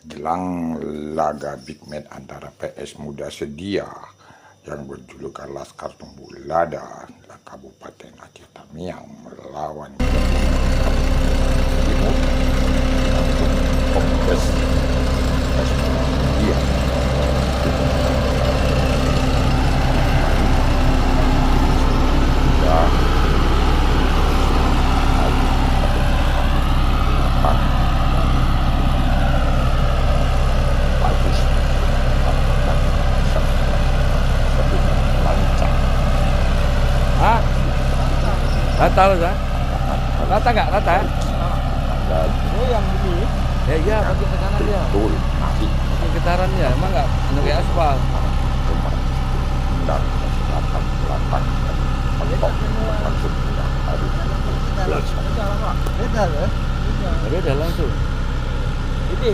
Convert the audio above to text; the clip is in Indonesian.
Jelang laga big match antara PS Muda Sedia yang berjulukan Laskar Tumbuh Lada Kabupaten Aceh Tamiang melawan Timur untuk Kompes PS Muda Sedia. Rata loh, Zah? Rata nggak? Rata? Oh yang ini? Ya iya, pakai tekanan dia. Betul, nanti Pakai getaran ya, emang nggak pakai aspal. cuma dan selatan mentok langsung pindah tadi. Beda loh. Beda langsung. Ini